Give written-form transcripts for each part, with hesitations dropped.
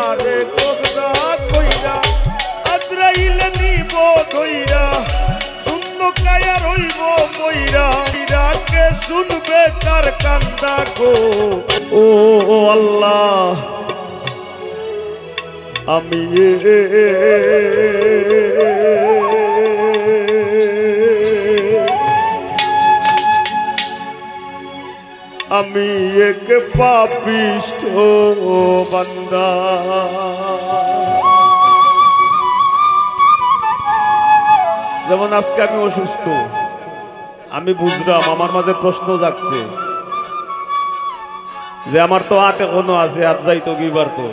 রুহুটারে কবজা কইরা আজরাইল নিব ধইরা শূন্য কায়া রইব মইরা কে শুনবে কার কান্দা গো ও আল্লাহ আমি আমি এক পাপিষ্ঠ বান্দা যেমন আজকে আমি অসুস্থ আমি বুঝলাম আমার মাঝে প্রশ্ন জাগছে যে আমার তো হাত এখনো আছে হাত যাইতো গিবার তো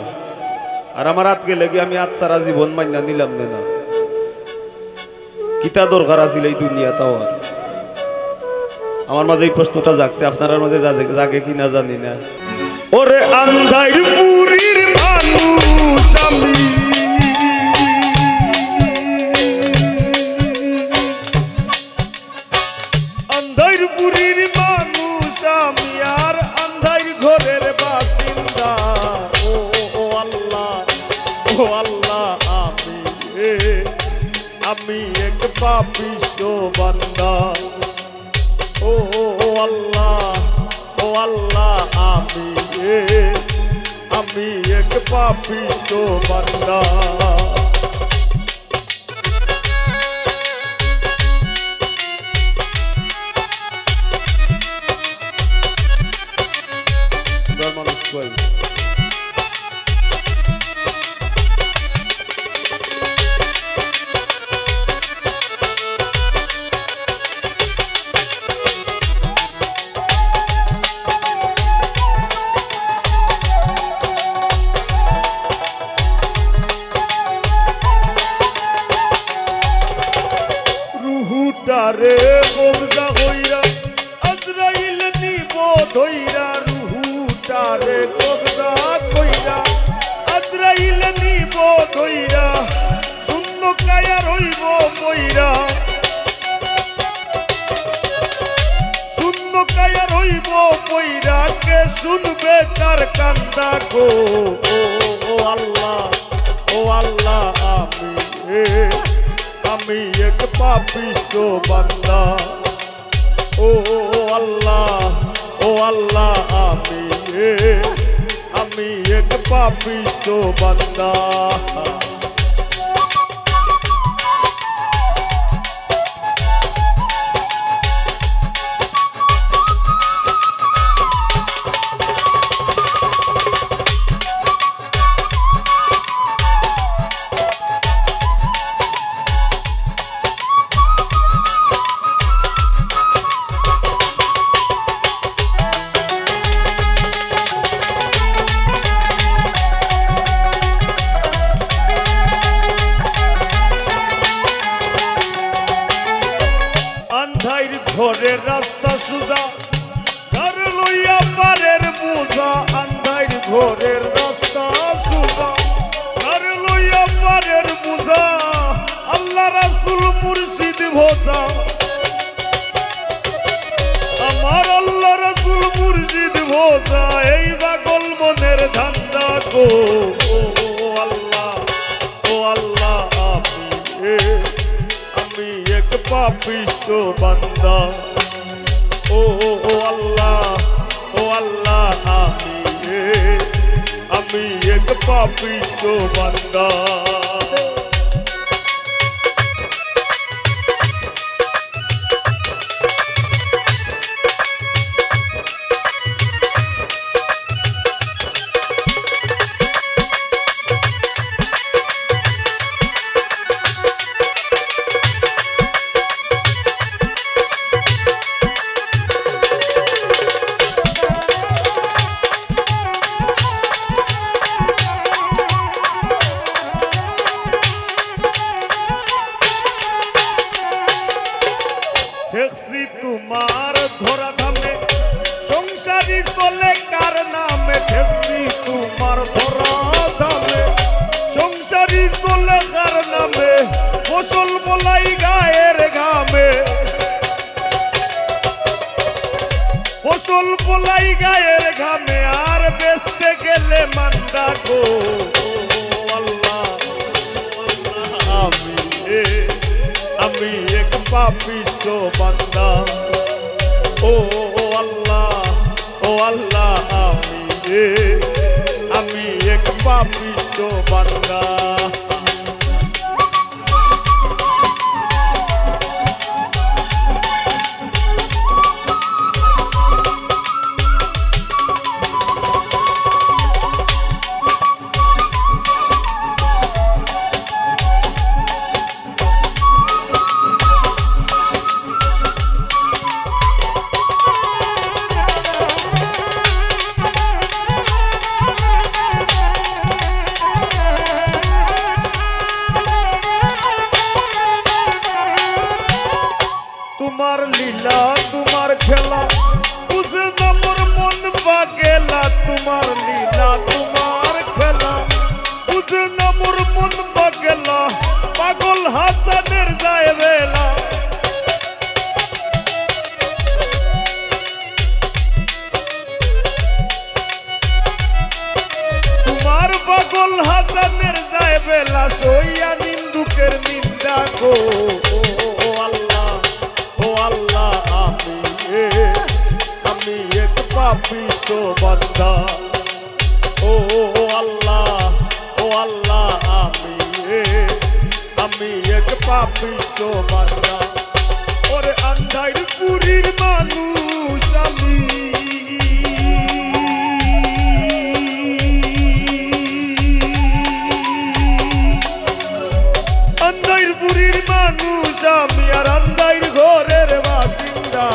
আর আমার হাত গেলে কি আমি হাত সারা জীবন মাইনা নিলাম না কিতা দরকার আছিল এই দুনিয়া তাও আমার মাঝে এই প্রশ্নটা জাগছে আপনার মাঝে জাগে কি না জানি না ওরে আন্ধাইর পুরীর মানুষ আমি আন্ধাইর পুরীর মানুষ আমি আর আন্ধাইর ঘরের বাসিন্দা ও আল্লাহ আমি এক পাপিষ্ঠ বান্দা ও আল্লাহ আমি এক পাপিষ্ঠ বান্দা মানুষ কই রুহুটারে কবজা হইরা আজরাইল নিব ধইরা রুহুটারে কবজা কইরা আজরাইল নিব ধইরা শূন্য কায়া রইব মইরা শূন্য কায়া রইব মইরা কে শুনবে কার কান্দা গো ও আল্লাহ আমি এক পাপিষ্ঠ বান্দা ও আল্লাহ আমি এক পাপিষ্ঠ বান্দা আন্ধাইর ঘরের রাস্তা সুজা ঘর লইয়া পারের বোঝা আন্ধাইর ঘরের রাস্তা সুজা ঘর লইয়া পারের বোঝা আল্লাহ রাসূল মুর্শিদ ভোজা আমার আল্লাহ রাসূল মুর্শিদ ভোজা এই পাগল মনের ধান্দা গো ও আল্লাহ আমি এক পাপিষ্ঠ বান্দা ও আল্লাহ আমি এক পাপিষ্ঠ বান্দা ঠেকছি তোমার ধরা ধামে সংসারী চলে কার নামে ঠেকছি তোমার ধরা ধামে সংসারী চলে কার নামে ফসল বলাই গায়ের ঘামে ফসল বলাই গায়ের ঘামে আর বেচতে গেলে মান্দা গো পাপিষ্ট বান্দা। ও আল্লাহ, ও আল্লাহ, আমি এক পাপিষ্ট বান্দা। তোমার লীলা তোমার খেলা বুঝে না মোর মন পাগেলা। তোমার লীলা তোমার খেলা বুঝে না মোর মন পাগেলা। পাগল হাসানের যায় বেলা। তোমার পাগল হাসানের যায় বেলা। সইয়া নিন্দুকের নিন্দা গো। আমি এক পাপিষ্ট বান্দা। ও আল্লাহ, ও আল্লাহ, আমি এক পাপিষ্ট বান্দা। ওরে আন্ধাইর পুরীর মানুষ আমি। আন্ধাইর পুরীর মানুষ আমি, আর আন্ধাইর ঘরের বাসিন্দা।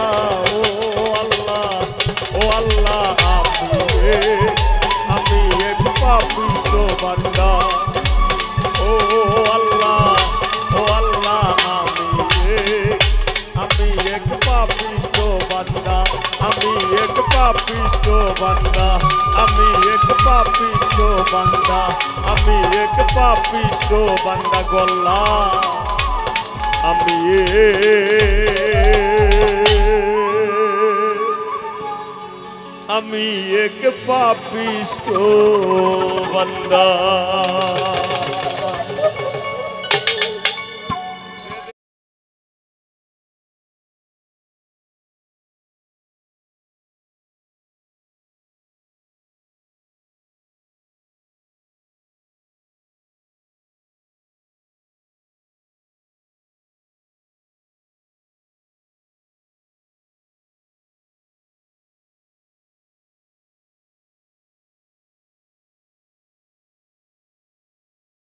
আমি এক পাপিষ্ট বান্দা। ও আল্লাহ, ও আল্লাহ, আমি এক পাপিষ্ট বান্দা। আমি এক পাপিষ্ট বান্দা। আমি এক পাপিষ্ট বান্দা। আমি এক পাপিষ্ট বান্দা গল্লা। আমি এক পাপিষ্ট বান্দা।